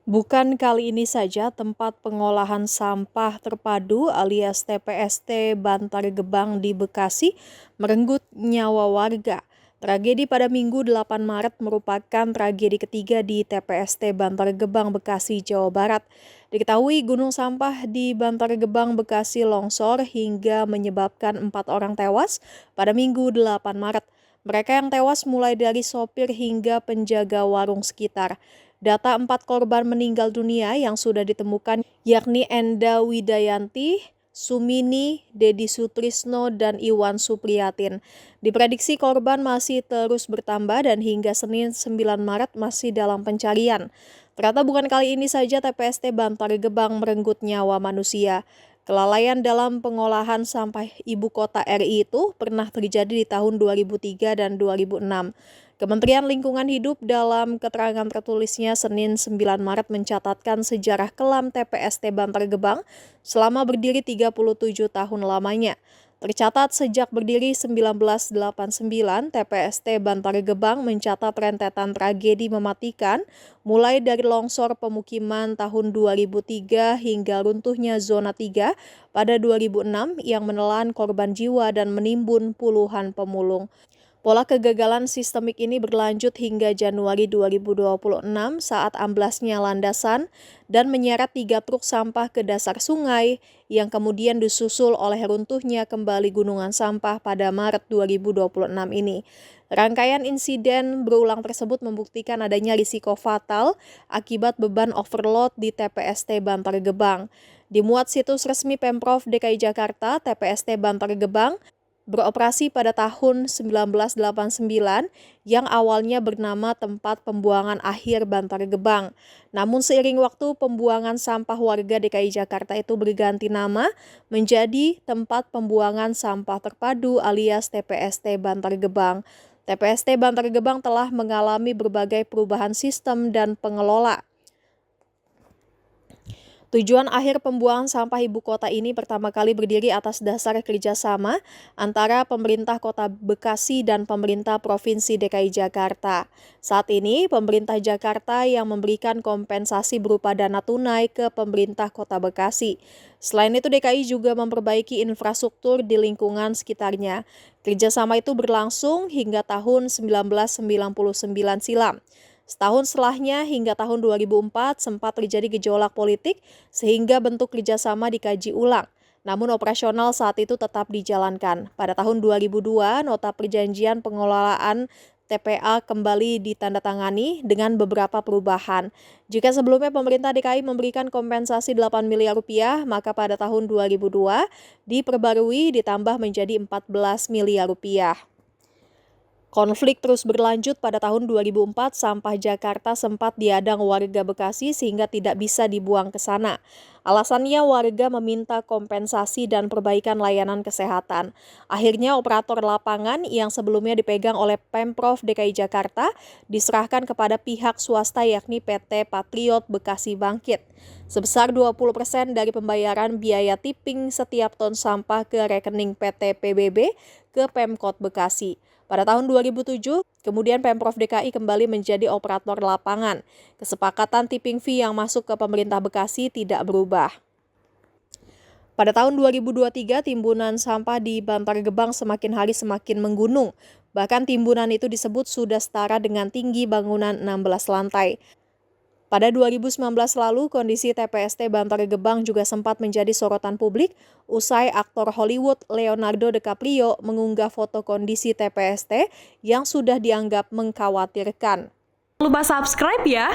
Bukan kali ini saja tempat pengolahan sampah terpadu alias TPST Bantar Gebang di Bekasi merenggut nyawa warga. Tragedi pada Minggu 8 Maret merupakan tragedi ketiga di TPST Bantar Gebang, Bekasi, Jawa Barat. Diketahui gunung sampah di Bantar Gebang, Bekasi longsor hingga menyebabkan 4 orang tewas pada Minggu 8 Maret. Mereka yang tewas mulai dari sopir hingga penjaga warung sekitar. Data 4 korban meninggal dunia yang sudah ditemukan yakni Enda Widayanti, Sumini, Dedi Sutrisno, dan Iwan Supriyatin. Diprediksi korban masih terus bertambah dan hingga Senin 9 Maret masih dalam pencarian. Ternyata bukan kali ini saja TPST Bantar Gebang merenggut nyawa manusia. Kelalaian dalam pengolahan sampah ibu kota RI itu pernah terjadi di tahun 2003 dan 2006. Kementerian Lingkungan Hidup dalam keterangan tertulisnya Senin 9 Maret mencatatkan sejarah kelam TPST Bantar Gebang selama berdiri 37 tahun lamanya. Tercatat sejak berdiri 1989, TPST Bantar Gebang mencatat rentetan tragedi mematikan mulai dari longsor pemukiman tahun 2003 hingga runtuhnya zona 3 pada 2006 yang menelan korban jiwa dan menimbun puluhan pemulung. Pola kegagalan sistemik ini berlanjut hingga Januari 2026 saat amblasnya landasan dan menyeret 3 truk sampah ke dasar sungai yang kemudian disusul oleh runtuhnya kembali gunungan sampah pada Maret 2026 ini. Rangkaian insiden berulang tersebut membuktikan adanya risiko fatal akibat beban overload di TPST Bantar Gebang. Dimuat situs resmi Pemprov DKI Jakarta, TPST Bantar Gebang beroperasi pada tahun 1989 yang awalnya bernama Tempat Pembuangan Akhir Bantar Gebang. Namun seiring waktu pembuangan sampah warga DKI Jakarta itu berganti nama menjadi Tempat Pembuangan Sampah Terpadu alias TPST Bantar Gebang. TPST Bantar Gebang telah mengalami berbagai perubahan sistem dan pengelola. Tujuan akhir pembuangan sampah ibu kota ini pertama kali berdiri atas dasar kerjasama antara pemerintah kota Bekasi dan pemerintah Provinsi DKI Jakarta. Saat ini, pemerintah Jakarta yang memberikan kompensasi berupa dana tunai ke pemerintah kota Bekasi. Selain itu, DKI juga memperbaiki infrastruktur di lingkungan sekitarnya. Kerjasama itu berlangsung hingga tahun 1999 silam. Setahun setelahnya hingga tahun 2004 sempat terjadi gejolak politik sehingga bentuk kerjasama dikaji ulang. Namun operasional saat itu tetap dijalankan. Pada tahun 2002, nota perjanjian pengelolaan TPA kembali ditandatangani dengan beberapa perubahan. Jika sebelumnya pemerintah DKI memberikan kompensasi 8 miliar rupiah, maka pada tahun 2002 diperbarui ditambah menjadi 14 miliar rupiah. Konflik terus berlanjut pada tahun 2004, sampah Jakarta sempat diadang warga Bekasi sehingga tidak bisa dibuang ke sana. Alasannya warga meminta kompensasi dan perbaikan layanan kesehatan. Akhirnya operator lapangan yang sebelumnya dipegang oleh Pemprov DKI Jakarta diserahkan kepada pihak swasta yakni PT Patriot Bekasi Bangkit. Sebesar 20% dari pembayaran biaya tipping setiap ton sampah ke rekening PT PBB ke Pemkot Bekasi. Pada tahun 2007, kemudian Pemprov DKI kembali menjadi operator lapangan. Kesepakatan tipping fee yang masuk ke pemerintah Bekasi tidak berubah. Pada tahun 2023, timbunan sampah di Bantar Gebang semakin hari semakin menggunung. Bahkan timbunan itu disebut sudah setara dengan tinggi bangunan 16 lantai. Pada 2019 lalu, kondisi TPST Bantar Gebang juga sempat menjadi sorotan publik usai aktor Hollywood Leonardo DiCaprio mengunggah foto kondisi TPST yang sudah dianggap mengkhawatirkan. Jangan lupa subscribe ya!